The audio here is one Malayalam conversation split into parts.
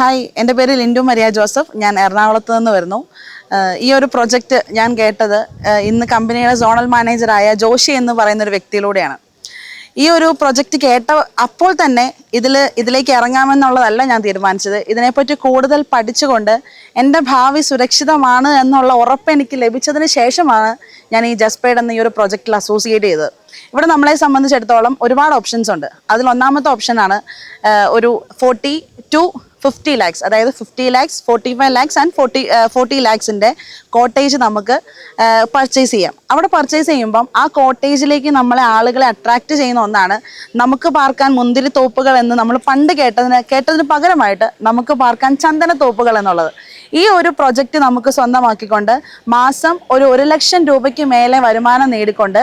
ഹായ്, എൻ്റെ പേര് ലിൻഡു മരിയ ജോസഫ്. ഞാൻ എറണാകുളത്ത് നിന്ന് വരുന്നു. ഈ ഒരു പ്രൊജക്റ്റ് ഞാൻ കേട്ടത് ഇന്ന് കമ്പനിയുടെ സോണൽ മാനേജറായ ജോഷി എന്ന് പറയുന്നൊരു വ്യക്തിയിലൂടെയാണ്. ഈ ഒരു പ്രൊജക്റ്റ് കേട്ട അപ്പോൾ തന്നെ ഇതിലേക്ക് ഇറങ്ങാമെന്നുള്ളതല്ല ഞാൻ തീരുമാനിച്ചത്. ഇതിനെപ്പറ്റി കൂടുതൽ പഠിച്ചുകൊണ്ട് എൻ്റെ ഭാവി സുരക്ഷിതമാണ് എന്നുള്ള ഉറപ്പ് എനിക്ക് ലഭിച്ചതിന് ശേഷമാണ് ഞാൻ ഈ ജസ്പേഡ് എന്ന ഈ ഒരു പ്രൊജക്റ്റിൽ അസോസിയേറ്റ് ചെയ്തത്. ഇവിടെ നമ്മളെ സംബന്ധിച്ചിടത്തോളം ഒരുപാട് ഓപ്ഷൻസ് ഉണ്ട്. അതിൽ ഒന്നാമത്തെ ഓപ്ഷനാണ് ഒരു 40 to 50 lakhs, അതായത് 50 lakhs, 45 lakhs and 40 lakhs cottage നമുക്ക് പർച്ചേസ് ചെയ്യാം. അവിടെ പർച്ചേസ് ചെയ്യുമ്പം ആ കോട്ടേജിലേക്ക് നമ്മളെ ആളുകളെ അട്രാക്റ്റ് ചെയ്യുന്ന ഒന്നാണ് നമുക്ക് പാർക്കാൻ മുന്തിരി തോപ്പുകൾ എന്ന് നമ്മൾ പണ്ട് കേട്ടതിന് പകരമായിട്ട് നമുക്ക് പാർക്കാൻ ചന്ദന തോപ്പുകൾ എന്നുള്ളത്. ഈ ഒരു പ്രൊജക്റ്റ് നമുക്ക് സ്വന്തമാക്കിക്കൊണ്ട് മാസം ഒരു 1 ലക്ഷം രൂപയ്ക്ക് മേലെ വരുമാനം നേടിക്കൊണ്ട്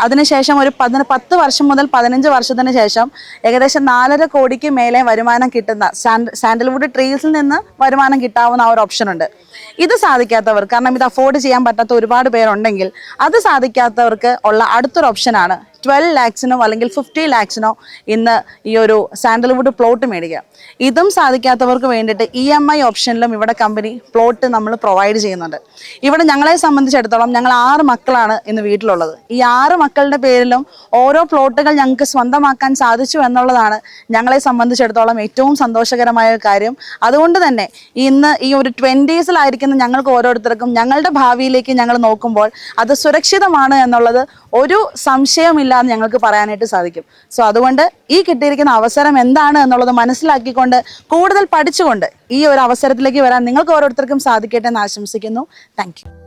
അതിനുശേഷം ഒരു 10 വർഷം മുതൽ 15 വർഷത്തിന് ശേഷം ഏകദേശം 4.5 കോടിക്ക് മേലെ വരുമാനം കിട്ടുന്ന സാൻഡൽവുഡ് ട്രീസിൽ നിന്ന് വരുമാനം കിട്ടാവുന്ന ആ ഒരു ഓപ്ഷൻ ഉണ്ട്. ഇത് സാധിക്കാത്തവർ, കാരണം ഇത് അഫോർഡ് ചെയ്യാൻ പറ്റാത്ത ഒരുപാട് പേരുണ്ടെങ്കിൽ അത് സാധിക്കാത്തവർക്ക് ഉള്ള അടുത്തൊരു ഓപ്ഷനാണ് 12 lakhsനോ അല്ലെങ്കിൽ 50 lakhsനോ ഇന്ന് ഈ ഒരു സാൻഡൽവുഡ് പ്ലോട്ട് മേടിക്കുക. ഇതും സാധിക്കാത്തവർക്ക് വേണ്ടിയിട്ട് EMI ഓപ്ഷനിലും ഇവിടെ കമ്പനി പ്ലോട്ട് നമ്മൾ പ്രൊവൈഡ് ചെയ്യുന്നുണ്ട്. ഇവിടെ ഞങ്ങളെ സംബന്ധിച്ചിടത്തോളം ഞങ്ങൾ 6 മക്കളാണ് ഇന്ന് വീട്ടിലുള്ളത്. ഈ 6 മക്കളുടെ പേരിലും ഓരോ പ്ലോട്ടുകൾ ഞങ്ങൾക്ക് സ്വന്തമാക്കാൻ സാധിച്ചു എന്നുള്ളതാണ് ഞങ്ങളെ സംബന്ധിച്ചിടത്തോളം ഏറ്റവും സന്തോഷകരമായ കാര്യം. അതുകൊണ്ട് തന്നെ ഇന്ന് ഈ ഒരു 20s ഞങ്ങൾക്ക് ഓരോരുത്തർക്കും ഞങ്ങളുടെ ഭാവിയിലേക്ക് ഞങ്ങൾ നോക്കുമ്പോൾ അത് സുരക്ഷിതമാണ് എന്നുള്ളത് ഒരു സംശയമില്ലാതെ ഞങ്ങൾക്ക് പറയാനായിട്ട് സാധിക്കും. സോ അതുകൊണ്ട് ഈ കിട്ടിയിരിക്കുന്ന അവസരം എന്താണ് എന്നുള്ളത് മനസ്സിലാക്കിക്കൊണ്ട് കൂടുതൽ പഠിച്ചുകൊണ്ട് ഈ ഒരു അവസരത്തിലേക്ക് വരാൻ നിങ്ങൾക്ക് ഓരോരുത്തർക്കും സാധിക്കട്ടെ എന്ന് ആശംസിക്കുന്നു. Thank you.